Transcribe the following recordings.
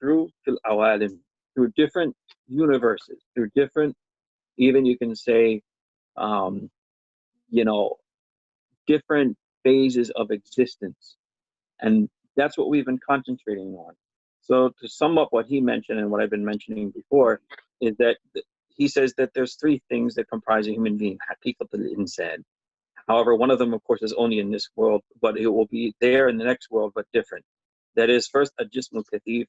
through fil awalim, through different universes, through different, even you can say, um, you know, different phases of existence. And that's what we've been concentrating on. So to sum up what he mentioned and what I've been mentioning before, is that he says that there's three things that comprise a human being, haqiqatul insan. However, one of them, of course, is only in this world, but it will be there in the next world, but different. That is, first, a jismul kathif,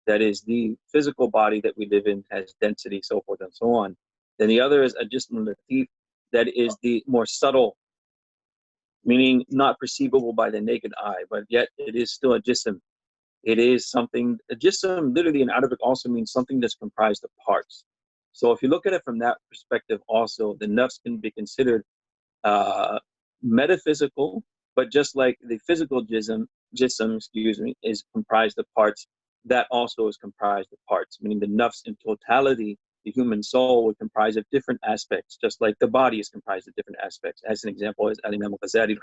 that is the physical body that we live in, has density, so forth and so on. Then the other is a jismul latif, that is the more subtle, meaning not perceivable by the naked eye, but yet it is still a jism. It is something, a jism literally in Arabic also means something that's comprised of parts. So if you look at it from that perspective also, the nafs can be considered uh, metaphysical, but just like the physical jism, excuse me, is comprised of parts, that also is comprised of parts, meaning the nafs in totality, the human soul would comprise of different aspects, just like the body is comprised of different aspects. As an example, as Imam al-Ghazali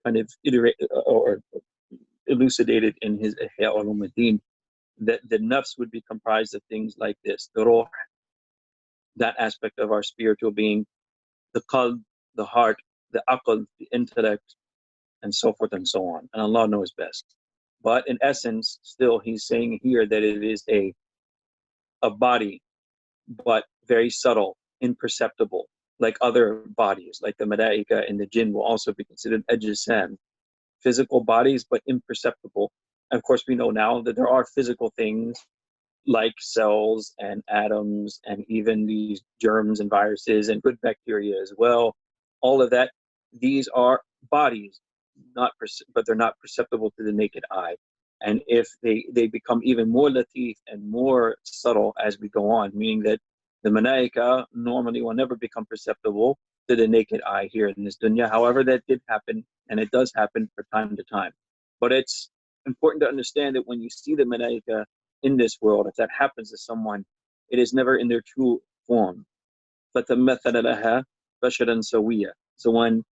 kind of iterate or elucidated in his Ihya Ulumuddin, that the nafs would be comprised of things like this: the ruh, that aspect of our spiritual being; the qalb, the heart; the aql, the intellect; and so forth and so on. And Allah knows best. But in essence, still, he's saying here that it is a body, but very subtle, imperceptible, like other bodies, like the malaika and the jinn will also be considered ajsam, physical bodies, but imperceptible. And of course, we know now that there are physical things like cells and atoms and even these germs and viruses and good bacteria as well. All of that, these are bodies, but they're not perceptible to the naked eye. And if they become even more latif and more subtle as we go on, meaning that the malaika normally will never become perceptible to the naked eye here in this dunya. However, that did happen, and it does happen from time to time. But it's important to understand that when you see the malaika in this world, if that happens to someone, it is never in their true form. فَتَمَّثَلَ لَهَا بَشَرًا سَوِيًّا. So when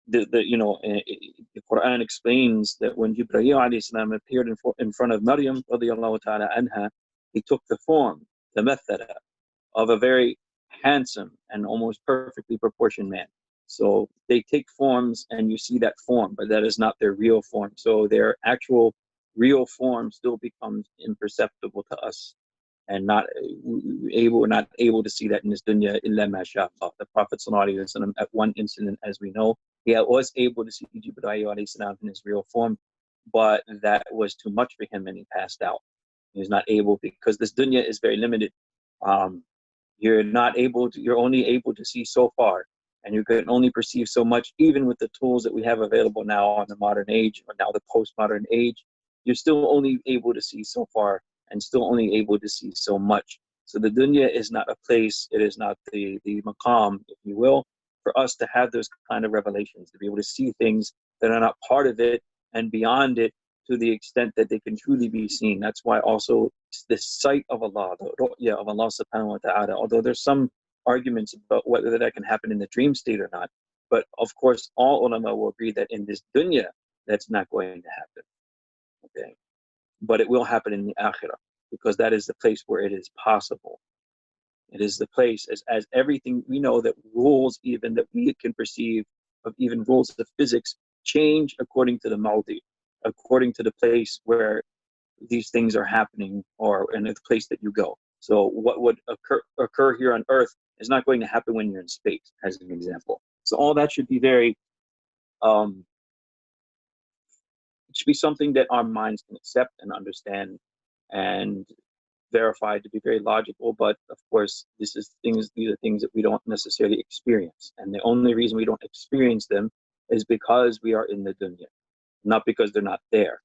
the Quran explains that when Jibreel alayhi salam appeared in front of Maryam radiallahu ta'ala anha, he took the form, the method, of a very handsome and almost perfectly proportioned man. So they take forms and you see that form, but that is not their real form. So their actual real form still becomes imperceptible to us, and not able to see that in this dunya illa ma sha Allah. The Prophet ﷺ, at one incident, as we know, he was able to see Jibreel alayhi salam in his real form, but that was too much for him and he passed out. He was not able, because this dunya is very limited. Um, you're only able to see so far, and you can only perceive so much, even with the tools that we have available now on the modern age, or now the postmodern age. You're still only able to see so far and still only able to see so much. So the dunya is not a place, it is not the maqam, if you will, for us to have those kind of revelations, to be able to see things that are not part of it and beyond it, to the extent that they can truly be seen. That's why also the sight of Allah, the ru'ya of Allah subhanahu wa ta'ala, although there's some arguments about whether that can happen in the dream state or not, but of course all ulama will agree that in this dunya that's not going to happen. Okay, but it will happen in the akhirah, because that is the place where it is possible. It is the place, as everything we know, that rules even that we can perceive, of even rules of physics, change according to the maldi, according to the place where these things are happening, or in the place that you go. So what would occur here on Earth is not going to happen when you're in space, as an example. So all that should be very, it should be something that our minds can accept and understand and verify to be very logical. But of course, these are things that we don't necessarily experience. And the only reason we don't experience them is because we are in the dunya, not because they're not there.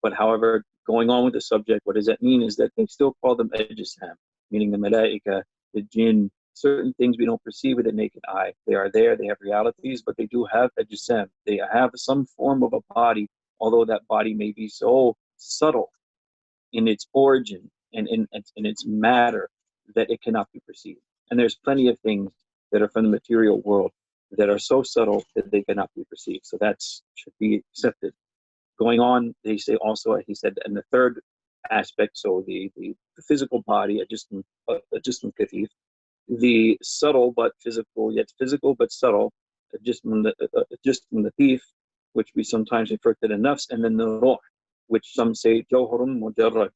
But however, going on with the subject, what does that mean is that they still call them ajsam, meaning the malaika, the jinn, certain things we don't perceive with the naked eye. They are there, they have realities, but they do have ajsam. They have some form of a body, although that body may be so subtle in its origin and in its matter that it cannot be perceived. And there's plenty of things that are from the material world that are so subtle that they cannot be perceived. So that should be accepted. Going on, they say also, he said, and the third aspect, so the physical body, a jism kathif, the subtle but physical, yet physical but subtle, a jism latif, which we sometimes refer to the nafs, and then the ruh, which some say jawharun mujarrad,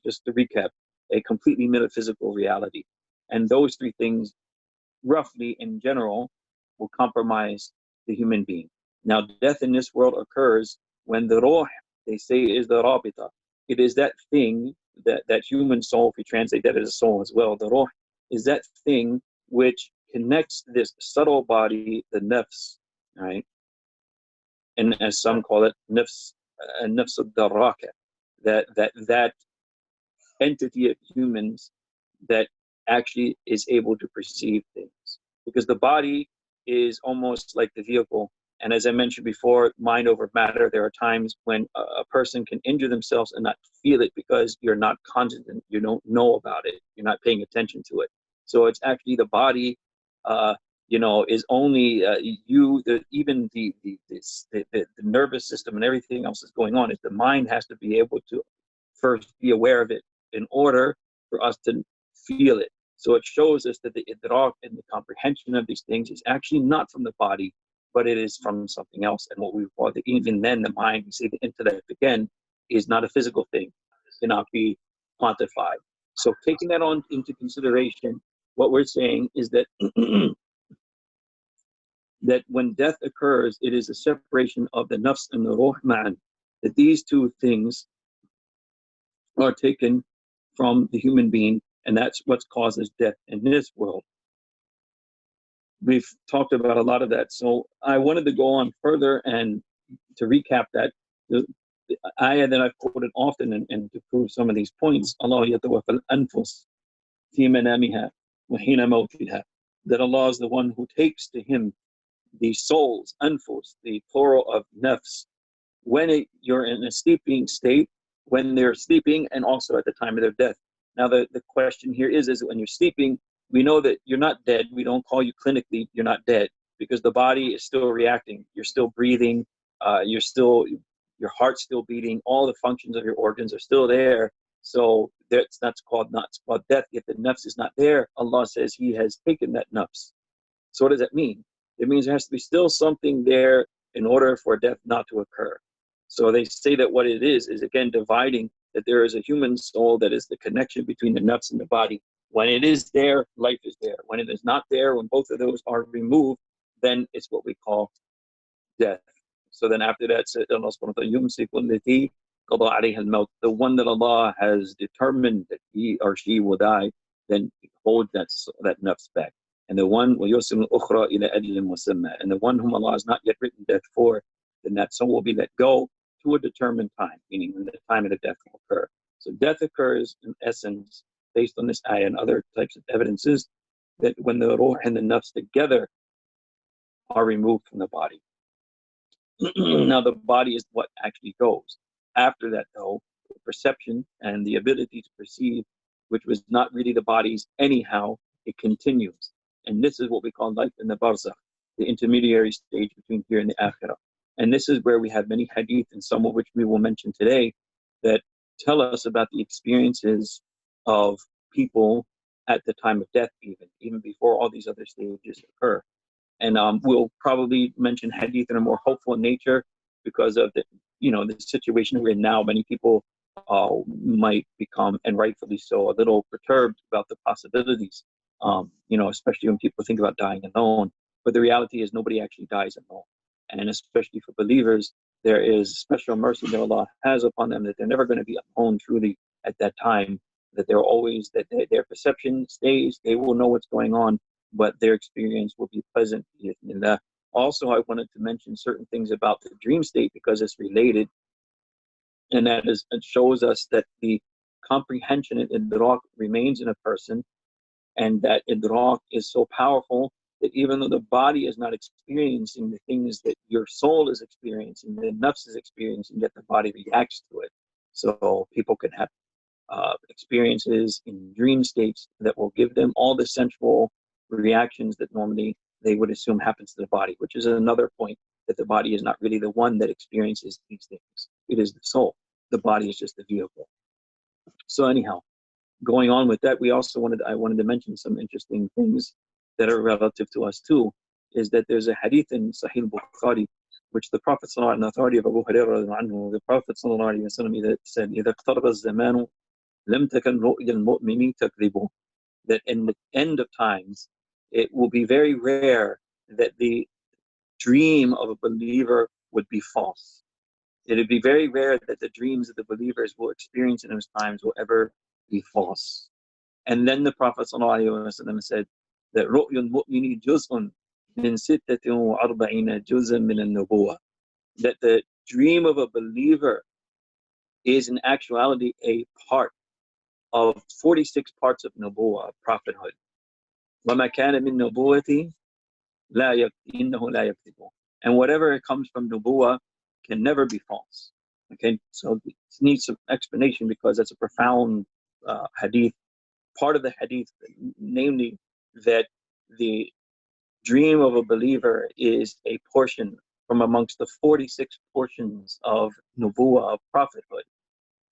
just to recap, a completely metaphysical reality. And those three things, roughly in general, will compromise the human being. Now, death in this world occurs when the ruh, they say, is the rabita. It is that thing, that human soul, if we translate that as a soul as well, the ruh is that thing which connects this subtle body, the nafs, right? And as some call it, nafs, nafs al-darraka, that entity of humans that actually is able to perceive things. Because the body is almost like the vehicle. And as I mentioned before, mind over matter, there are times when a person can injure themselves and not feel it because you're not cognizant, you don't know about it, you're not paying attention to it. So it's actually the body, is only even the nervous system and everything else that's going on. Is the mind has to be able to first be aware of it in order for us to feel it. So it shows us that the idrak and the comprehension of these things is actually not from the body, but it is from something else. And what we call even then the mind, we say the intellect again, is not a physical thing, it cannot be quantified. So taking that on into consideration, what we're saying is that that when death occurs, it is a separation of the nafs and the ruh ma'an, that these two things are taken from the human being, and that's what causes death in this world. We've talked about a lot of that, so I wanted to go on further and to recap that. The ayah that I've quoted often and to prove some of these points, Allah yatawaffa al-anfus fi manamiha wa hina mawtiha, that Allah is the one who takes to him the souls, anfus, the plural of nafs, when you're in a sleeping state, when they're sleeping, and also at the time of their death. Now, the question here is when you're sleeping, we know that you're not dead. We don't call you clinically, you're not dead, because the body is still reacting. You're still breathing. Your heart's still beating. All the functions of your organs are still there. So that's not called death. If the nafs is not there, Allah says He has taken that nafs. So what does that mean? It means there has to be still something there in order for death not to occur. So they say that what it is again dividing, that there is a human soul that is the connection between the nafs and the body. When it is there, life is there. When it is not there, when both of those are removed, then it's what we call death. So then after that, Allah subhanahu wa ta'ala, the one that Allah has determined that he or she will die, then hold that nafs back. And the one and the one whom Allah has not yet written death for, then that soul will be let go to a determined time, meaning when the time of the death will occur. So death occurs in essence, based on this ayah and other types of evidences, that when the ruh and the nafs together are removed from the body. Now the body is what actually goes. After that, though, the perception and the ability to perceive, which was not really the body's anyhow, it continues. And this is what we call life in the barzakh, the intermediary stage between here and the akhirah. And this is where we have many hadith, and some of which we will mention today, that tell us about the experiences of people at the time of death, even before all these other stages occur. And we'll probably mention hadith that are more hopeful in nature because of the situation we're in now. Many people might become, and rightfully so, a little perturbed about the possibilities, especially when people think about dying alone. But the reality is nobody actually dies alone. And especially for believers, there is special mercy that Allah has upon them, that they're never going to be alone truly at that time, that they're always, that their perception stays, they will know what's going on, but their experience will be pleasant. And also, I wanted to mention certain things about the dream state because it's related, and that is, it shows us that the comprehension and idrak remains in a person, and that idrak is so powerful that even though the body is not experiencing the things that your soul is experiencing, the nafs is experiencing, yet the body reacts to it. So people can have experiences in dream states that will give them all the sensual reactions that normally they would assume happens to the body, which is another point, that the body is not really the one that experiences these things. It is the soul. The body is just the vehicle. So anyhow, going on with that, I wanted to mention some interesting things that are relative to us too. Is that there's a hadith in Sahih Bukhari, which the Prophet ﷺ, an authority of Abu Hurairah anhu, the Prophet ﷺ said, إذا اقترب الزمان لم تكن رؤيا المؤمن تكذبه. That in the end of times, it will be very rare that the dream of a believer would be false. It would be very rare that the dreams of the believers will experience in those times will ever be false. And then the Prophet ﷺ said that رؤيا المؤمن جزء من 46 جزءا من النبوة. That the dream of a believer is in actuality a part of 46 parts of nubuwah, of prophethood. وَمَا كَانَ مِن نُبُوَّةٍ إِنَّهُ لَا يَكْذِبُ. And whatever comes from nubuwah can never be false. Okay, so it needs some explanation because that's a profound hadith. Part of the hadith, namely that the dream of a believer is a portion from amongst the 46 portions of nubuwah, of prophethood.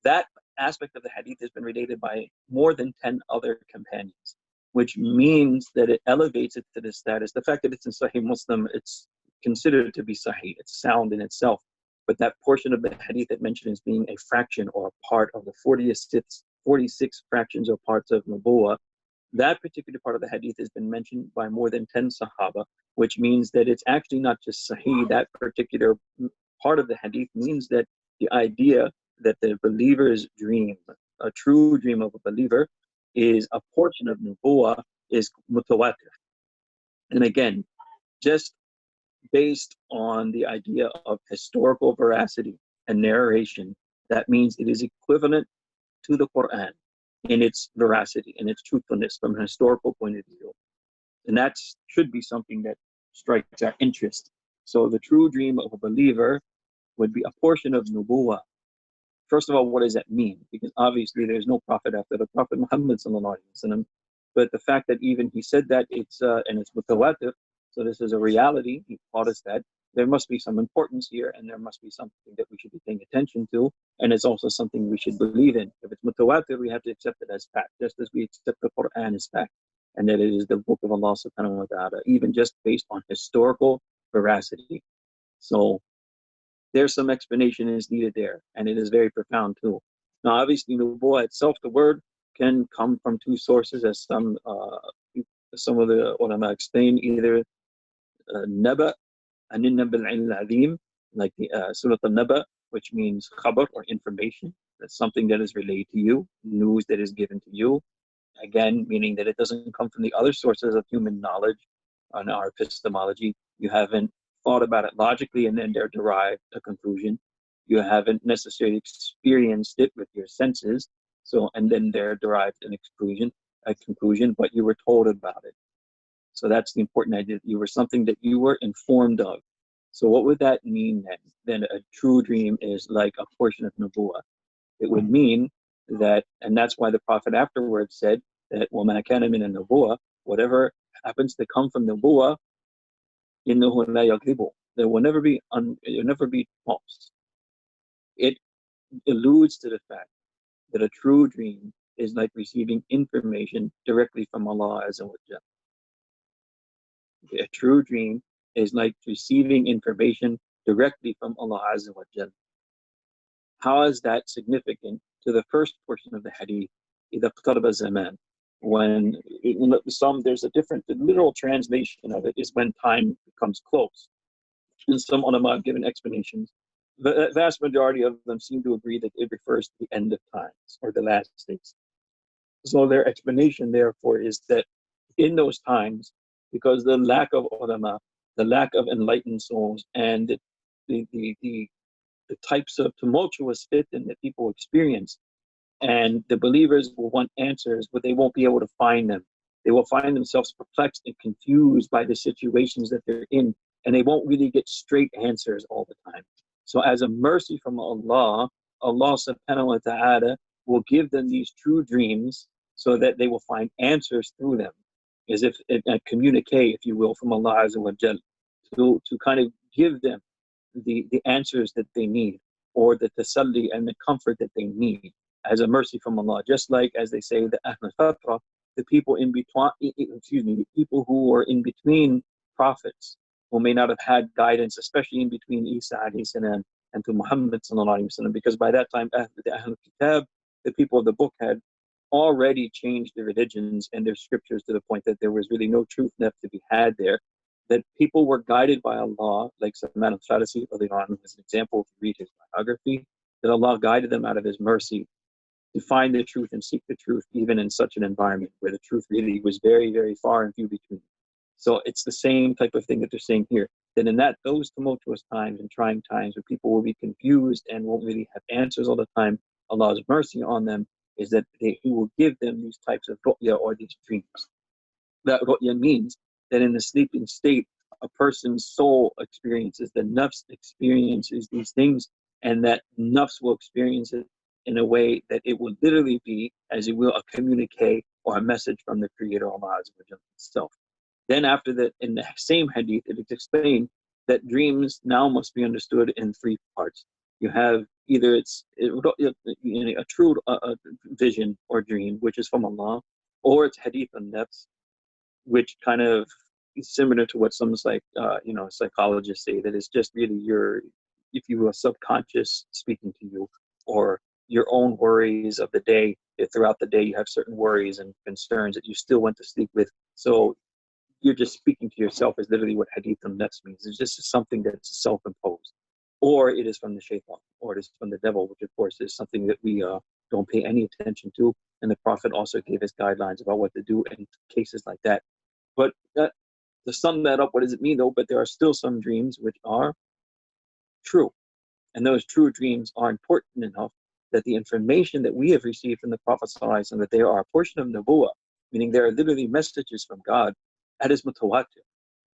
That aspect of the hadith has been related by more than 10 other companions, which means that it elevates it to the status. The fact that it's in Sahih Muslim, it's considered to be Sahih, it's sound in itself. But that portion of the hadith that mentioned as being a fraction or a part of the 46 fractions or parts of nubuwah, that particular part of the hadith has been mentioned by more than 10 Sahaba, which means that it's actually not just Sahih. That particular part of the hadith means that the idea that the believer's dream, a true dream of a believer, is a portion of nubuwah, is mutawatir. And again, just based on the idea of historical veracity and narration, that means it is equivalent to the Quran in its veracity and its truthfulness from a historical point of view. And that should be something that strikes our interest. So the true dream of a believer would be a portion of nubuwah. First of all, what does that mean? Because obviously there's no prophet after the Prophet Muhammad sallallahu alaihi wasallam. But the fact that even he said that it's mutawatir, so this is a reality. He taught us that there must be some importance here, and there must be something that we should be paying attention to, and it's also something we should believe in. If it's mutawatir, we have to accept it as fact, just as we accept the Quran as fact, and that it is the book of Allah subhanahu wa ta'ala, even just based on historical veracity. So there's some explanation is needed there, and it is very profound too. Now, obviously, nubuwah itself, the word, can come from two sources, as some of the ulama explain, either naba, anin naba al-azim, like the Surah al-Naba, which means khabar or information. That's something that is relayed to you, news that is given to you. Again, meaning that it doesn't come from the other sources of human knowledge on our epistemology. You haven't thought about it logically and then there derived a conclusion. You haven't necessarily experienced it with your senses, so and then there derived a conclusion, but you were told about it. So that's the important idea. You were something that you were informed of. So what would that mean then? Then a true dream is like a portion of nubuwah. It would mean that, and that's why the Prophet afterwards said that وَمَا كَانَ مِنَ النُّبُوَّةِ, whatever happens to come from nubuwah, إِنَّهُ لَا يَكْذِبُ, there will never be false. It alludes to the fact that a true dream is like receiving information directly from Allah Azza wa Jalla. A true dream is like receiving information directly from Allah Azza wa Jalla. How is that significant to the first portion of the hadith? إِذَا اقْتَرَبَ الزَّمَانُ. When there's a different, the literal translation of it is when time becomes close. And some ulama have given explanations. The vast majority of them seem to agree that it refers to the end of times or the last days. So their explanation, therefore, is that in those times, because the lack of ulama, the lack of enlightened souls, and the types of tumultuous fitna that people experience, and the believers will want answers, but they won't be able to find them. They will find themselves perplexed and confused by the situations that they're in, and they won't really get straight answers all the time. So as a mercy from Allah, Allah subhanahu wa ta'ala will give them these true dreams so that they will find answers through them, as if a communique, if you will, from Allah Azza wa Jal, to kind of give them the answers that they need, or the tasalli and the comfort that they need as a mercy from Allah. Just like as they say, the Ahl Fatra, the people in between, the people who were in between prophets, who may not have had guidance, especially in between Isa alayhi salam and to Muhammad sallallahu alayhi wasallam, because by that time the Ahl Kitab, the people of the book, had already changed their religions and their scriptures to the point that there was really no truth left to be had there. That people were guided by Allah, like Salman al-Farisi as an example, if you read his biography, that Allah guided them out of His mercy to find the truth and seek the truth, even in such an environment where the truth really was very, very far and few between. So it's the same type of thing that they're saying here. That in those tumultuous times and trying times where people will be confused and won't really have answers all the time, Allah's mercy on them is that He will give them these types of ru'ya, or these dreams. That ru'ya means that in the sleeping state, a person's soul experiences, the nafs experiences these things, and that nafs will experience it in a way that it will literally be, as it will, a communique or a message from the Creator Allah Himself. Then after that, in the same hadith, it is explained that dreams now must be understood in three parts. You have either a true vision or dream, which is from Allah, or it's hadith al-nafs, which kind of is similar to what some psychologists say, that it's just really your, if you will, subconscious speaking to you, or your own worries of the day. If throughout the day you have certain worries and concerns that you still went to sleep with, so you're just speaking to yourself, is literally what hadith al-nafs means. It's just something that's self-imposed, or it is from the shaitan, or it is from the devil, which of course is something that we don't pay any attention to. And the Prophet also gave us guidelines about what to do in cases like that. But to sum that up, what does it mean though? But there are still some dreams which are true. And those true dreams are important enough that the information that we have received from the Prophet ﷺ, that they are a portion of Nubuwah, meaning they are literally messages from God, that is mutawatir.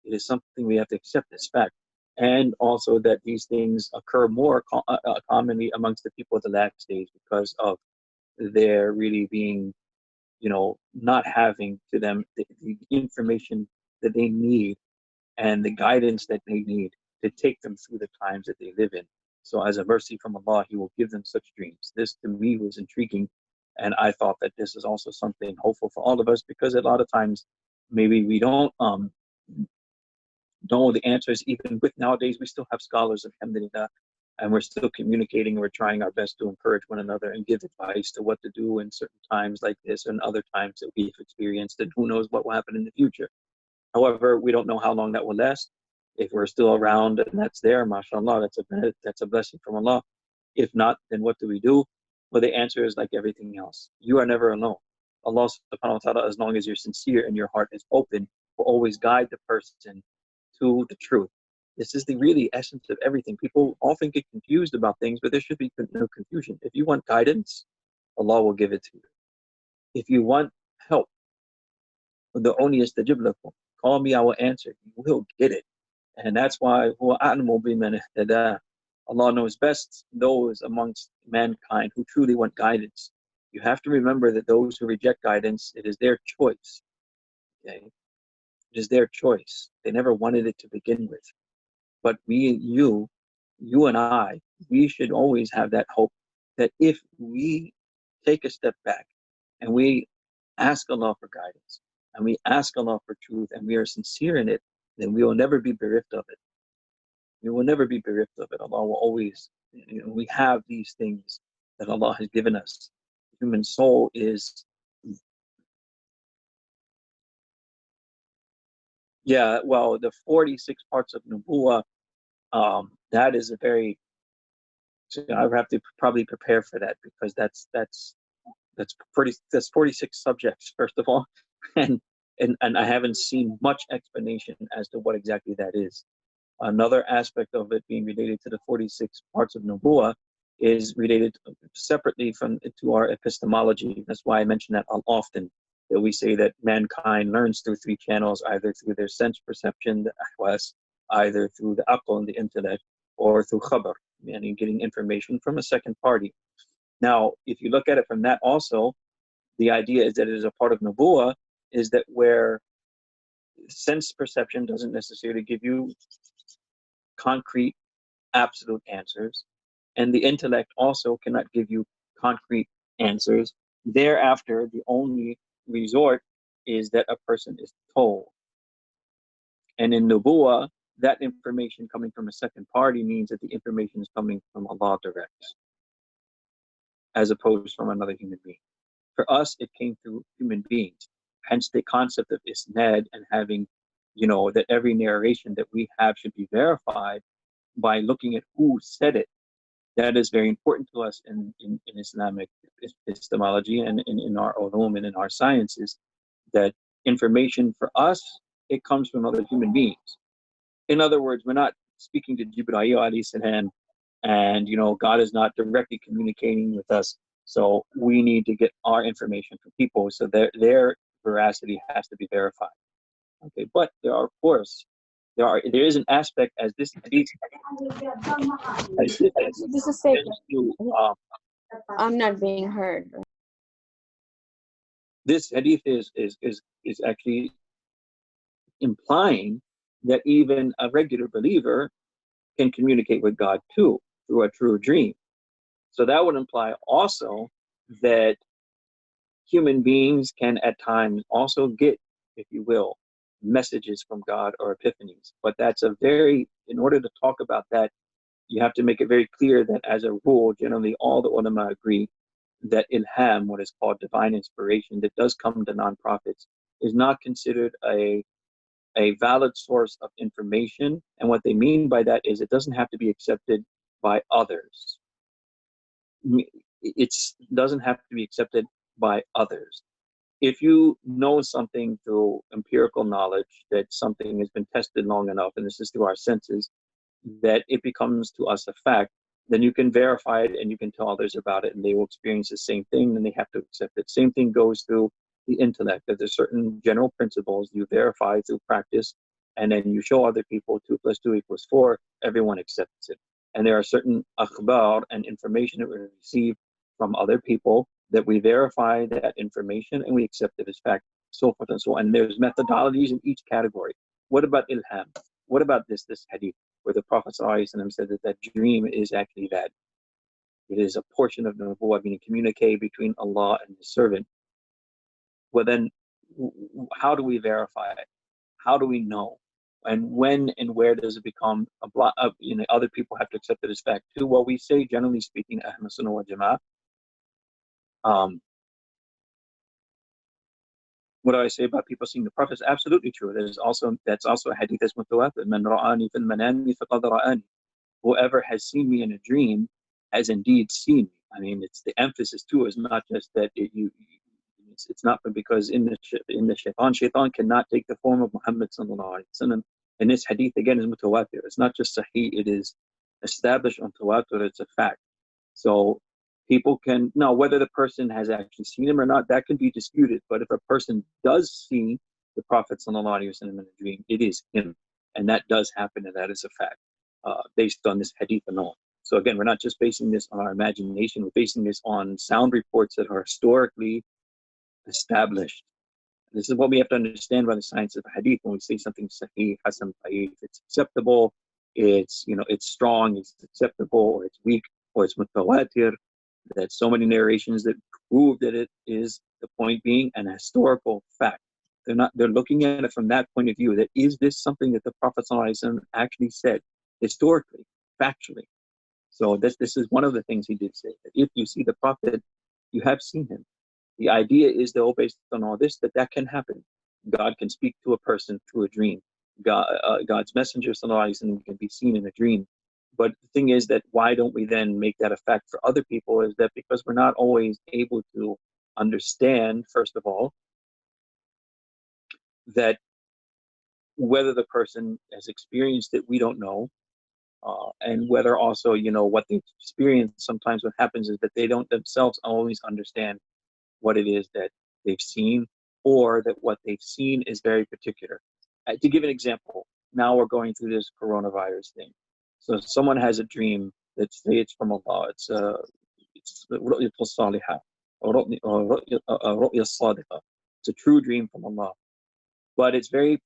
It is something we have to accept as fact. And also that these things occur more commonly amongst the people of the last days, because of their really being, not having to them the information that they need and the guidance that they need to take them through the times that they live in. So as a mercy from Allah, He will give them such dreams. This to me was intriguing, and I thought that this is also something hopeful for all of us, because a lot of times maybe we don't know the answers. Even with nowadays, we still have scholars, alhamdulillah, and we're still communicating. We're trying our best to encourage one another and give advice to what to do in certain times like this and other times that we've experienced, and who knows what will happen in the future. However, we don't know how long that will last. If we're still around and that's there, mashallah, that's a blessing from Allah. If not, then what do we do? Well, the answer is like everything else. You are never alone. Allah subhanahu wa ta'ala, as long as you're sincere and your heart is open, will always guide the person to the truth. This is the really essence of everything. People often get confused about things, but there should be no confusion. If you want guidance, Allah will give it to you. If you want help, the only yastajib lakum, call me, I will answer. You will get it. And that's why Allah knows best those amongst mankind who truly want guidance. You have to remember that those who reject guidance, it is their choice. Okay? It is their choice. They never wanted it to begin with. But you and I, we should always have that hope that if we take a step back and we ask Allah for guidance, and we ask Allah for truth, and we are sincere in it, then we will never be bereft of it. We will never be bereft of it. Allah will always, we have these things that Allah has given us. The human soul is, the 46 parts of Nubuwah, that is a very, I would have to probably prepare for that, because that's 46 subjects, first of all. And I haven't seen much explanation as to what exactly that is. Another aspect of it being related to the 46 parts of Nubuwah is related separately to our epistemology. That's why I mention that often, that we say that mankind learns through three channels, either through their sense perception, the ahwas, either through the aql and the intellect, or through khabar, meaning getting information from a second party. Now, if you look at it from that also, the idea is that it is a part of Nubuwah, is that where sense perception doesn't necessarily give you concrete, absolute answers, and the intellect also cannot give you concrete, answers. Thereafter, the only resort is that a person is told. And in Nubuwa, that information coming from a second party means that the information is coming from Allah direct, as opposed from another human being. For us, it came through human beings. Hence the concept of isnad and having, that every narration that we have should be verified by looking at who said it. That is very important to us in Islamic epistemology and in our ulum and in our sciences, that information for us, it comes from other human beings. In other words, we're not speaking to Jibreel alayhi salam, and God is not directly communicating with us. So we need to get our information from people, so their veracity has to be verified. Okay, but there is an aspect as this hadith, This is safe. I'm not being heard. This hadith is actually implying that even a regular believer can communicate with God too through a true dream. So that would imply also that human beings can at times also get, if you will, messages from God or epiphanies. But in order to talk about that, you have to make it very clear that as a rule, generally all the ulama agree that ilham, what is called divine inspiration, that does come to non-prophets, is not considered a valid source of information. And what they mean by that is it doesn't have to be accepted by others. It doesn't have to be accepted by others. If you know something through empirical knowledge, that something has been tested long enough, and this is through our senses, that it becomes to us a fact, then you can verify it and you can tell others about it, and they will experience the same thing and they have to accept it. Same thing goes through the intellect, that there's certain general principles you verify through practice, and then you show other people 2 + 2 = 4, everyone accepts it. And there are certain akhbar and information that we receive from other people that we verify that information and we accept it as fact, so forth and so on. And there's methodologies in each category. What about ilham? What about this hadith where the Prophet ﷺ said that dream is actually that? It is a portion of nubuwwah, meaning communicate between Allah and His servant. Well, then, how do we verify it? How do we know? And when and where does it become other people have to accept it as fact too? Well, we say, generally speaking, Ahl Sunnah wal Jama'ah. What do I say about people seeing the Prophet? It's absolutely true. That's also a hadith that's mutawatir. Man ra'ani fil manami faqad ra'ani. Whoever has seen me in a dream has indeed seen me. I mean, it's the emphasis too is not just that it's not because in the shaitan cannot take the form of Muhammad sallallahu alaihi wasallam. And this hadith again is mutawatir. It's not just sahih. It is established on tawatur. It's a fact. So people can now, whether the person has actually seen him or not, that can be disputed. But if a person does see the Prophet sallallahu alaihi wasallam in a dream, it is him, and that does happen, and that is a fact based on this hadith alone. So again, we're not just basing this on our imagination; we're basing this on sound reports that are historically established. This is what we have to understand by the science of hadith. When we say something sahih, hasan, da'if, it's acceptable, it's strong, it's acceptable, or it's weak, or it's mutawatir. That's so many narrations that prove that it is, the point being, an historical fact. They're looking at it from that point of view, that is this something that the Prophet ﷺ actually said historically, factually. So this is one of the things he did say, that if you see the Prophet, you have seen him. The idea is, though, based on all this, that can happen. God can speak to a person through a dream. God's messenger ﷺ can be seen in a dream. But the thing is that why don't we then make that a fact for other people, is that because we're not always able to understand, first of all, that whether the person has experienced it, we don't know. And whether also, what they've experienced, sometimes what happens is that they don't themselves always understand what it is that they've seen, or that what they've seen is very particular. To give an example, now we're going through this coronavirus thing. So someone has a dream that say it's from Allah. It's ru'yatul salihah, or ru'ya sadiqah. It's a true dream from Allah. But it's very,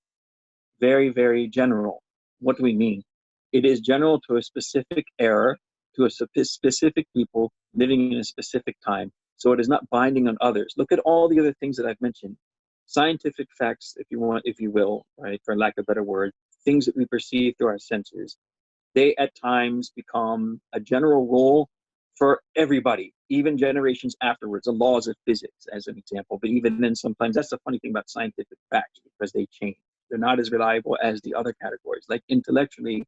very, very general. What do we mean? It is general to a specific era, to a specific people living in a specific time. So it is not binding on others. Look at all the other things that I've mentioned. Scientific facts, if you want, if you will, right, for lack of a better word, things that we perceive through our senses, they at times become a general rule for everybody, even generations afterwards, the laws of physics as an example. But even then, sometimes that's the funny thing about scientific facts, because they change. They're not as reliable as the other categories. Like intellectually,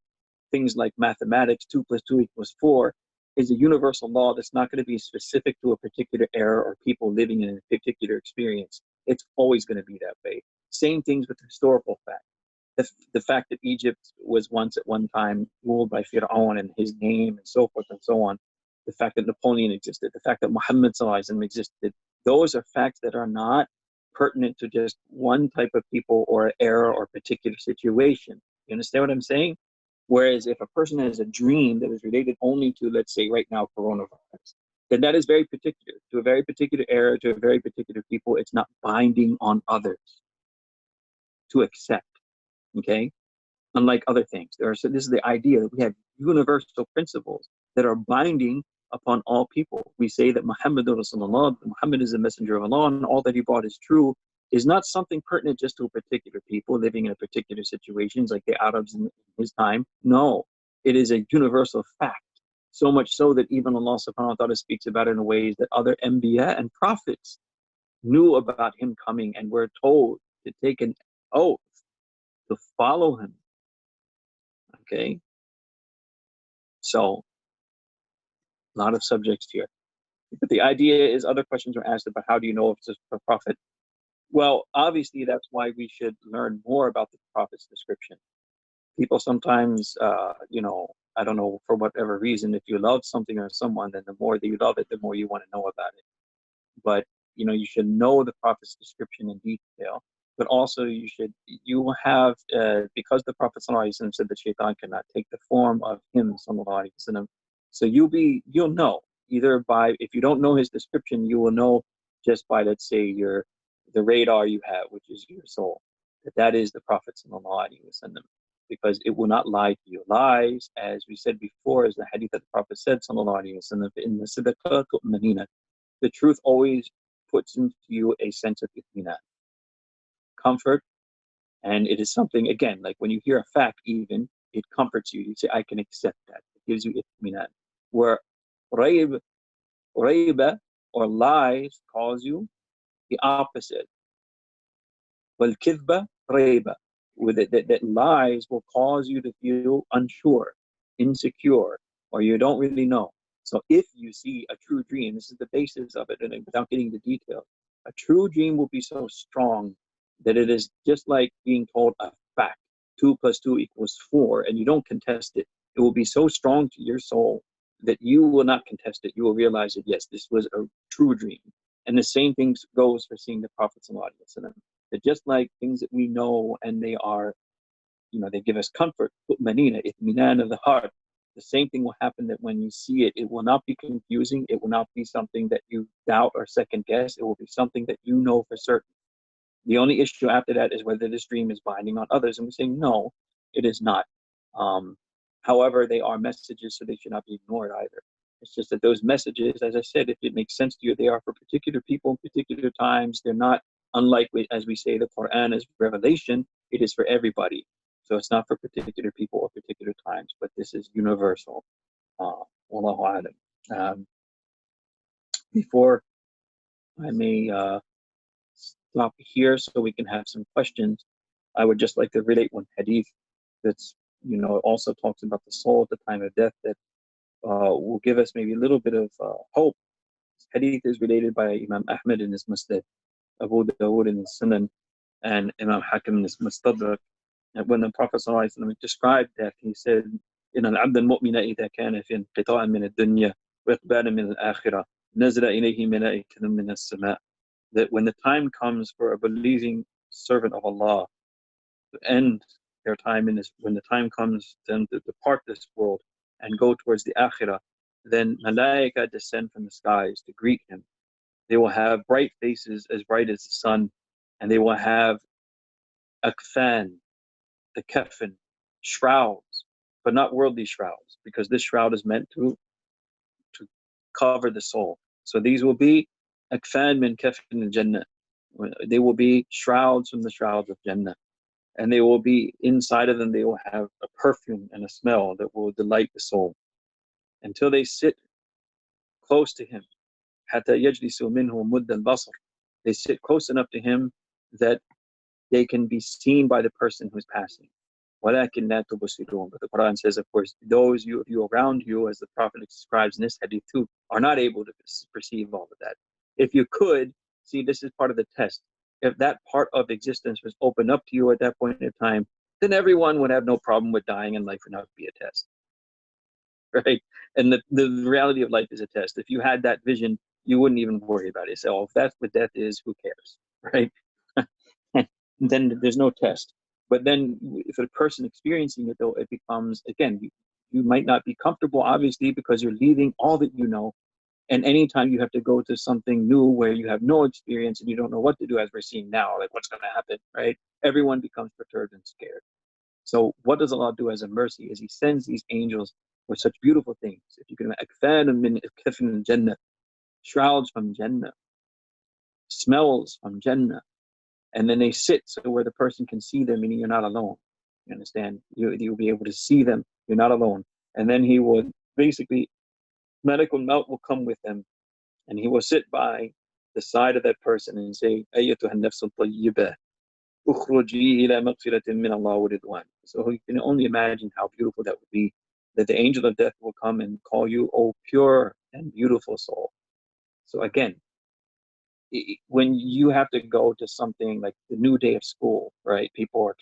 things like mathematics, 2 plus 2 equals 4, is a universal law that's not going to be specific to a particular era or people living in a particular experience. It's always going to be that way. Same things with historical facts. The fact that Egypt was once at one time ruled by Fir'aun and his name and so forth and so on, the fact that Napoleon existed, the fact that Muhammad existed, those are facts that are not pertinent to just one type of people or era or particular situation. You understand what I'm saying? Whereas if a person has a dream that is related only to, let's say right now, coronavirus, then that is very particular to a very particular era, to a very particular people. It's not binding on others to accept. Okay? Unlike other things. So this is the idea that we have universal principles that are binding upon all people. We say that Muhammad is the messenger of Allah, and all that he brought is true, is not something pertinent just to a particular people living in a particular situations like the Arabs in his time. No, it is a universal fact. So much so that even Allah subhanahu wa ta'ala speaks about it in ways that other Anbiya and prophets knew about him coming and were told to take an oath to follow him. Okay, so a lot of subjects here. But the idea is other questions are asked about how do you know if it's a prophet? Well, obviously that's why we should learn more about the prophet's description. People sometimes, I don't know, for whatever reason, if you love something or someone, then the more that you love it, the more you want to know about it. But, you should know the prophet's description in detail. But also you will have, because the Prophet ﷺ said that Shaitan cannot take the form of him, ﷺ, so you'll know, either by, if you don't know his description, you will know just by, let's say, the radar you have, which is your soul, that is the Prophet ﷺ, because it will not lie to you. Lies, as we said before, as the hadith that the Prophet said, ﷺ, in the sidqa tu'manina, the truth always puts into you a sense of itminan, comfort, and it is something, again, like when you hear a fact, even it comforts you. You say, I can accept that. It gives you itminan. Where rayba or lies cause you the opposite. Well, kidba rayba, with it that lies will cause you to feel unsure, insecure, or you don't really know. So if you see a true dream, this is the basis of it, and without getting the details, a true dream will be so strong that it is just like being told a fact. 2 plus 2 equals 4, and you don't contest it. It will be so strong to your soul that you will not contest it. You will realize that, yes, this was a true dream. And the same thing goes for seeing the Prophet ﷺ. That just like things that we know and they are, they give us comfort, itminan of the heart. The same thing will happen that when you see it, it will not be confusing. It will not be something that you doubt or second guess. It will be something that you know for certain. The only issue after that is whether this dream is binding on others. And we say, no, it is not. However, they are messages, so they should not be ignored either. It's just that those messages, as I said, if it makes sense to you, they are for particular people, particular times. They're not, unlike, as we say, the Quran is revelation, it is for everybody. So it's not for particular people or particular times, but this is universal. Wallahu alam. Before I may stop here so we can have some questions, I would just like to relate one hadith that's, also talks about the soul at the time of death that will give us maybe a little bit of hope. This hadith is related by Imam Ahmad in his Musnad, Abu Dawood in his Sunan, and Imam Hakim in his Mustadrak. And when the Prophet ﷺ described that, he said, إن العبد المؤمن إذا كان في انقطاع من الدنيا وإقبال من الآخرة نزل إليه ملائكة من السماء. That when the time comes for a believing servant of Allah to end their time in this, when the time comes for them to depart this world and go towards the Akhirah, then Malaika descend from the skies to greet him. They will have bright faces as bright as the sun, and they will have akfan, the kafan, shrouds, but not worldly shrouds, because this shroud is meant to cover the soul. So these will be أكفان من كفن الجنة. They will be shrouds from the shrouds of Jannah. And they will be inside of them, they will have a perfume and a smell that will delight the soul until they sit close to him. حتى يجلسوا منه مد البصر. They sit close enough to him that they can be seen by the person who's passing. ولكن لا تبصرون. But the Quran says, of course, those of you around you, as the Prophet describes in this hadith too, are not able to perceive all of that. If you could, see, this is part of the test. If that part of existence was opened up to you at that point in time, then everyone would have no problem with dying, and life would not be a test. Right? And the reality of life is a test. If you had that vision, you wouldn't even worry about it. So if that's what death is, who cares? Right? Then there's no test. But then for the person experiencing it, though, it becomes, again, you might not be comfortable, obviously, because you're leaving all that you know. And anytime you have to go to something new where you have no experience and you don't know what to do, as we're seeing now, like what's going to happen, right? Everyone becomes perturbed and scared. So what does Allah do as a mercy? Is He sends these angels with such beautiful things. If you can, akfan Jannah, shrouds from Jannah, smells from Jannah, and then they sit so where the person can see them, meaning you're not alone. You understand? You'll be able to see them. You're not alone. And then He would basically, medical maut will come with them, and He will sit by the side of that person and say, أيتها النفس الطيبة اخرجي إلى مغفرة من الله ورضوان. So you can only imagine how beautiful that would be, that the angel of death will come and call you, "O pure and beautiful soul." So again, when you have to go to something like the new day of school, right? People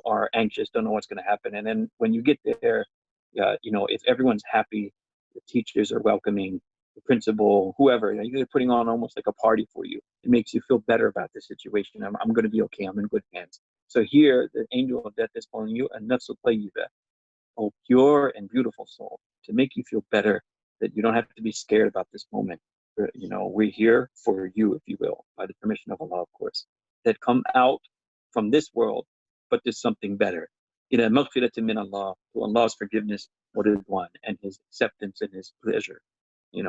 are anxious, don't know what's going to happen, and then when you get there, if everyone's happy, the teachers are welcoming, the principal, whoever, they're putting on almost like a party for you. It makes you feel better about the situation. I'm going to be okay. I'm in good hands. So here, the angel of death is calling you a nafsul tayyiba, oh, pure and beautiful soul, to make you feel better, that you don't have to be scared about this moment. We're here for you, if you will, by the permission of Allah, of course, that come out from this world, but there's something better. Maghfiratin min Allah, to Allah's forgiveness, what is one, and His acceptance and His pleasure. In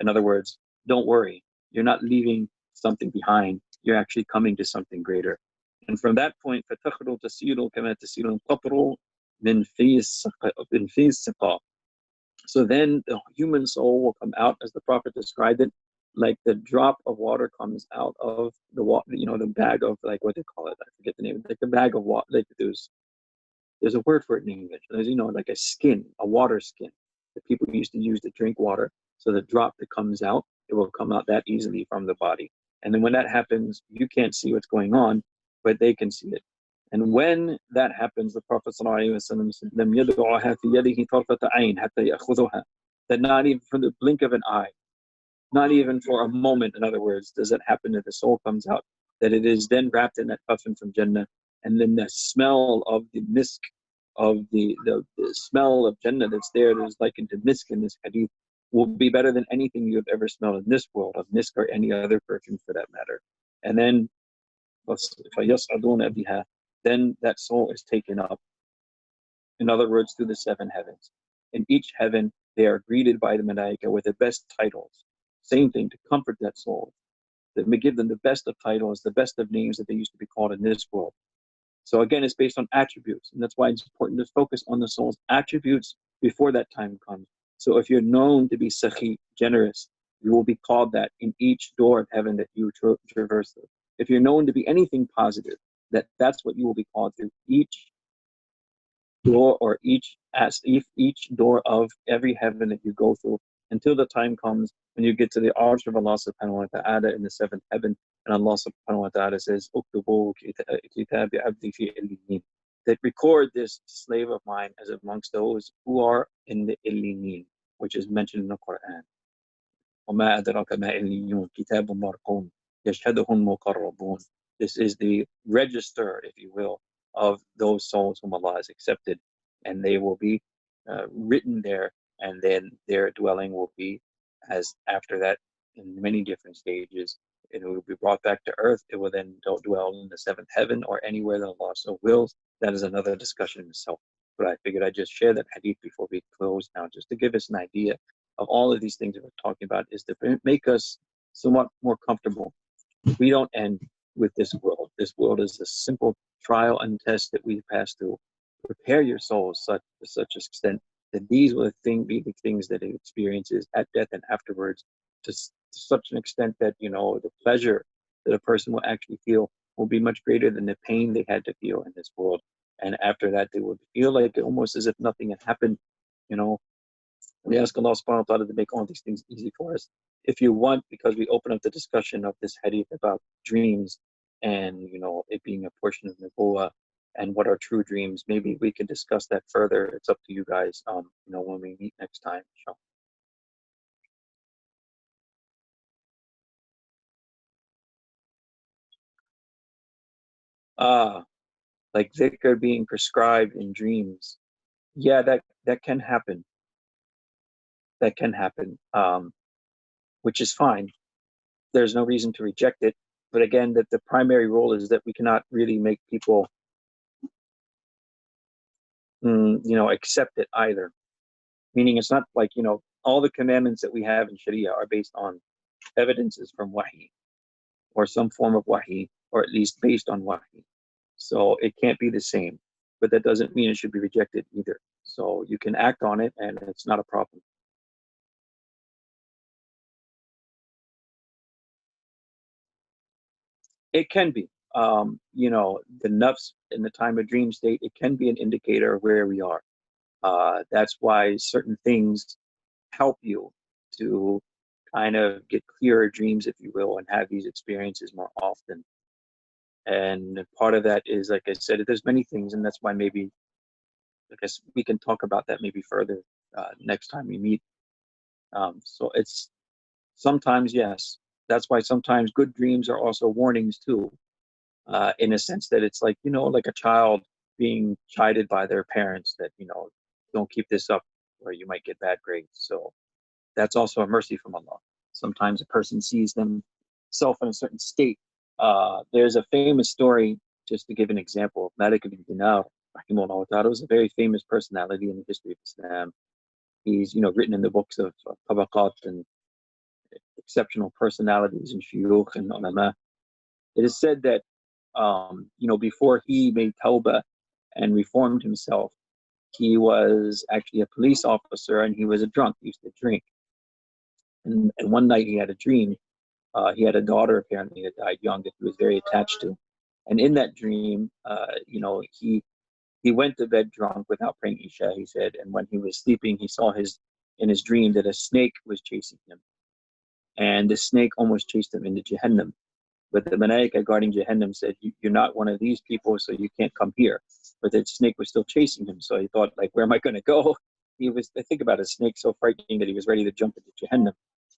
other words, don't worry, you're not leaving something behind, you're actually coming to something greater. And from that point, فَتَخْرُ تَسِيرُ كَمَا تَسِيرُ الْقَطْرُ مِنْ فِي السِّقَاءِ. So then the human soul will come out, as the Prophet described it, like the drop of water comes out of the water, the bag of, like, what they call it, I forget the name, like the bag of water, like there's a word for it in English. There's, like a skin, a water skin that people used to use to drink water. So the drop that comes out, it will come out that easily from the body. And then when that happens, you can't see what's going on, but they can see it. And when that happens, the Prophet ﷺ said, "لم يدعها في يده طرفة عين حتى يأخذها." That not even for the blink of an eye, not even for a moment, in other words, does it happen that the soul comes out, that it is then wrapped in that coffin from Jannah, and then the smell of the misk, of the smell of Jannah that's there, that is likened to misk in this hadith, will be better than anything you have ever smelled in this world, of misk or any other perfume for that matter. And then فَيَصْعَدُونَ بِهَا, then that soul is taken up, in other words, through the seven heavens. In each heaven, they are greeted by the Malaika with the best titles. Same thing, to comfort that soul. That may give them the best of titles, the best of names that they used to be called in this world. So again, it's based on attributes. And that's why it's important to focus on the soul's attributes before that time comes. So if you're known to be sakhi, generous, you will be called that in each door of heaven that you traverse through. If you're known to be anything positive, that's what you will be called through each door, or each door of every heaven that you go through, until the time comes when you get to the arsh of Allah subhanahu wa ta'ala in the seventh heaven, and Allah subhanahu wa ta'ala says, "Uktubu kitabi abdi fi illiyin," that record this slave of mine as amongst those who are in the illiyin, which is mentioned in the Quran. وَمَا أَدْرَاكَ مَا إِلِّيُّونَ كِتَابٌ مَرْقُومٌ يَشْهَدُهُ الْمُقَرَّبُونَ. This is the register, if you will, of those souls whom Allah has accepted, and they will be written there, and then their dwelling will be, as after that, in many different stages. It will be brought back to earth. It will then dwell in the seventh heaven, or anywhere that Allah so wills. That is another discussion in itself. But I figured I'd just share that hadith before we close now, just to give us an idea of all of these things that we're talking about, is to make us somewhat more comfortable. We don't end with this world. This world is a simple trial and test that we pass through. Prepare your souls to such extent that these will be the things that it experiences at death and afterwards, to such an extent that the pleasure that a person will actually feel will be much greater than the pain they had to feel in this world. And after that, they would feel like almost as if nothing had happened. You know, we ask Allah subhanahu wa ta'ala to make all these things easy for us. If you want, because we open up the discussion of this hadith about dreams and, it being a portion of Nubuwah and what are true dreams, maybe we can discuss that further. It's up to you guys, when we meet next time. Inshallah. Like dhikr being prescribed in dreams. Yeah, that can happen. That can happen, which is fine. There's no reason to reject it. But again, that the primary role is that we cannot really make people, accept it either. Meaning it's not like, all the commandments that we have in Sharia are based on evidences from Wahi or some form of Wahi, or at least based on Wahi. So it can't be the same, but that doesn't mean it should be rejected either. So you can act on it and it's not a problem. It can be. The nafs in the time of dream state, it can be an indicator of where we are. That's why certain things help you to kind of get clearer dreams, if you will, and have these experiences more often. And part of that is, like I said, there's many things, and that's why maybe, I guess, we can talk about that maybe further next time we meet. So it's sometimes, yes, that's why sometimes good dreams are also warnings too, in a sense that it's like, like a child being chided by their parents that, don't keep this up or you might get bad grades. So that's also a mercy from Allah. Sometimes a person sees themselves in a certain state. There's a famous story, just to give an example, of Malik ibn Dinar, rahimahullah ta'ala, was a very famous personality in the history of Islam. He's, written in the books of Tabaqat and exceptional personalities and shuyukh and ulama. It is said that, before he made tawbah and reformed himself, he was actually a police officer and he was a drunk. He used to drink. And one night he had a dream. He had a daughter apparently that died young that he was very attached to. And in that dream, he went to bed drunk without praying Isha, he said. And when he was sleeping, he saw in his dream that a snake was chasing him. And the snake almost chased him into Jahannam. But the Malaika guarding Jahannam said, you're not one of these people, so you can't come here. But the snake was still chasing him. So he thought, like, where am I going to go? I think about a snake so frightening that he was ready to jump into Jahannam.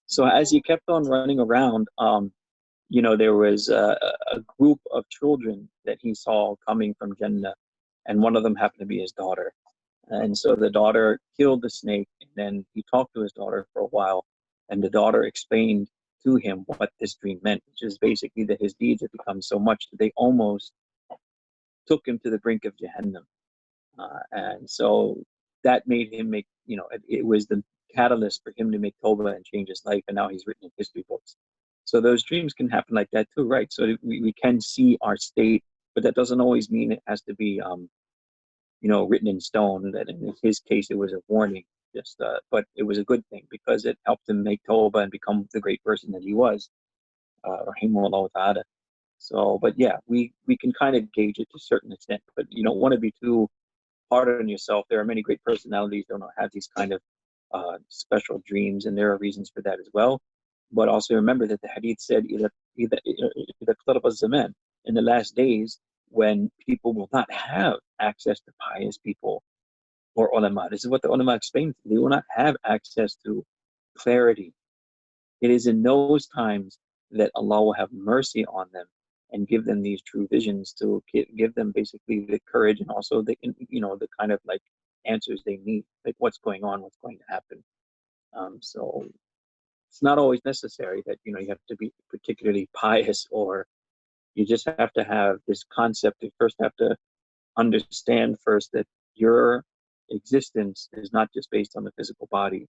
So as he kept on running around, there was a group of children that he saw coming from Jannah, and one of them happened to be his daughter. And so the daughter killed the snake, and then he talked to his daughter for a while, and the daughter explained to him what this dream meant, which is basically that his deeds had become so much that they almost took him to the brink of Jahannam. And so that made him it was the catalyst for him to make Tawbah and change his life, and now he's written in history books. So those dreams can happen like that too, right? So we can see our state, but that doesn't always mean it has to be, written in stone. That in his case, it was a warning. But it was a good thing because it helped him make Tawbah and become the great person that he was, rahimahullah ta'ala. So, but yeah, we can kind of gauge it to a certain extent, but you don't want to be too hard on yourself. There are many great personalities that don't have these kind of special dreams, and there are reasons for that as well. But also remember that the hadith said, in the last days, when people will not have access to pious people or ulama. This is what the ulama explained. They will not have access to clarity. It is in those times that Allah will have mercy on them and give them these true visions to give them basically the courage and also the kind of like answers they need, like what's going on, what's going to happen. So it's not always necessary that you have to be particularly pious, or you just have to have this concept. You first have to understand first that your existence is not just based on the physical body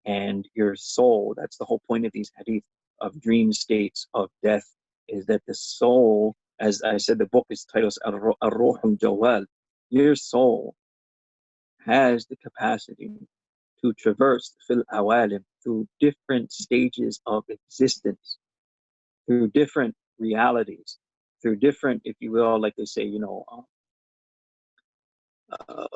and your soul. That's the whole point of these hadith. of dream states of death is that the soul, as I said, the book is titled Ar-Ruh al-Jawal. Your soul has the capacity to traverse fil awalim, through different stages of existence, through different realities, through different, if you will, like they say, uh,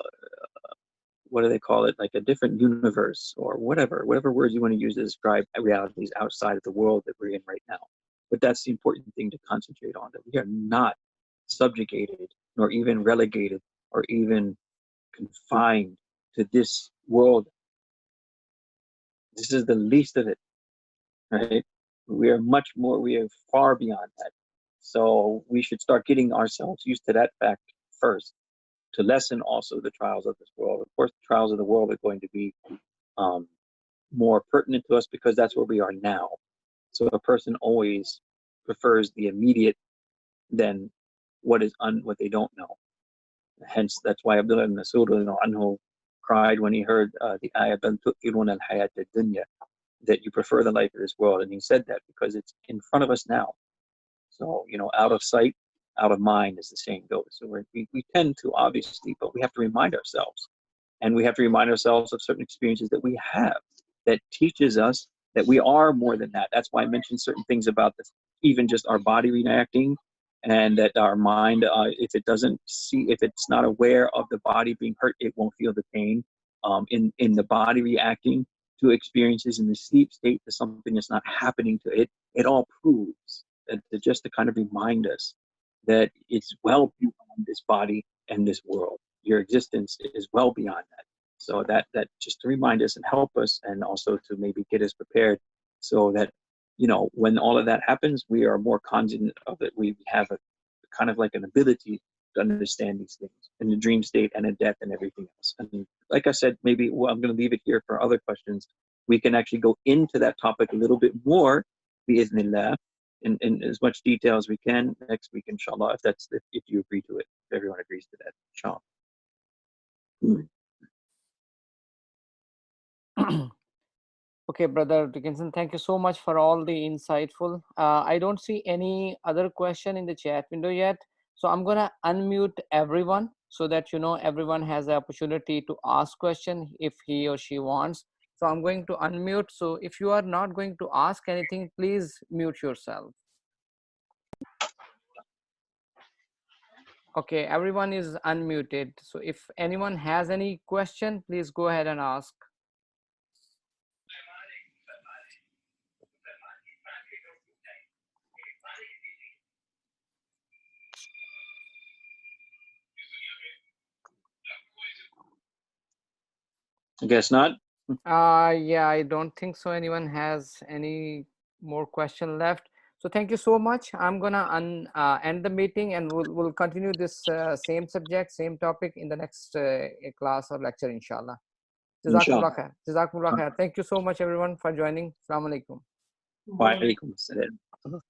what do they call it? Like a different universe or whatever words you want to use to describe realities outside of the world that we're in right now. But that's the important thing to concentrate on, that we are not subjugated nor even relegated or even confined to this world. This is the least of it, right? We are much more, we are far beyond that. So we should start getting ourselves used to that fact first, to lessen also the trials of this world. Of course, the trials of the world are going to be more pertinent to us because that's where we are now. So a person always prefers the immediate than what they don't know. Hence, that's why Abdullah ibn Mas'ud anhu cried when he heard the ayah "Bal tu'thiruna al-hayat ad-dunya," that you prefer the life of this world, and he said that because it's in front of us now. So out of sight, out of mind, as the saying goes. So we tend to, obviously, but we have to remind ourselves, and we have to remind ourselves of certain experiences that we have that teaches us that we are more than that. That's why I mentioned certain things about this, even just our body reacting, and that our mind, if it's not aware of the body being hurt, it won't feel the pain. In the body reacting to experiences in the sleep state to something that's not happening to it, it all proves that, just to kind of remind us that it's well beyond this body and this world. Your existence is well beyond that. So that just to remind us and help us, and also to maybe get us prepared, so that when all of that happens, we are more cognizant of it. We have a kind of like an ability to understand these things in the dream state and in death and everything else. And like I said, maybe I'm going to leave it here for other questions. We can actually go into that topic a little bit more, bi'idhnillah, in as much detail as we can next week, inshallah, if you agree to it, if everyone agrees to that, inshallah. Okay, Brother Dickinson, thank you so much for all the insightful. I don't see any other question in the chat window yet. So I'm going to unmute everyone so that, everyone has the opportunity to ask question if he or she wants. So I'm going to unmute. So if you are not going to ask anything, please mute yourself. Okay, everyone is unmuted. So if anyone has any question, please go ahead and ask. I guess not. Yeah, I don't think so anyone has any more question left. So thank you so much. I'm gonna end the meeting, and we'll continue this same subject, same topic in the next class or lecture, inshallah. Jazakumullah khair. Jazakumullah khair. Thank you so much, everyone, for joining. Assalamu alaikum. Wa alaikum assalam.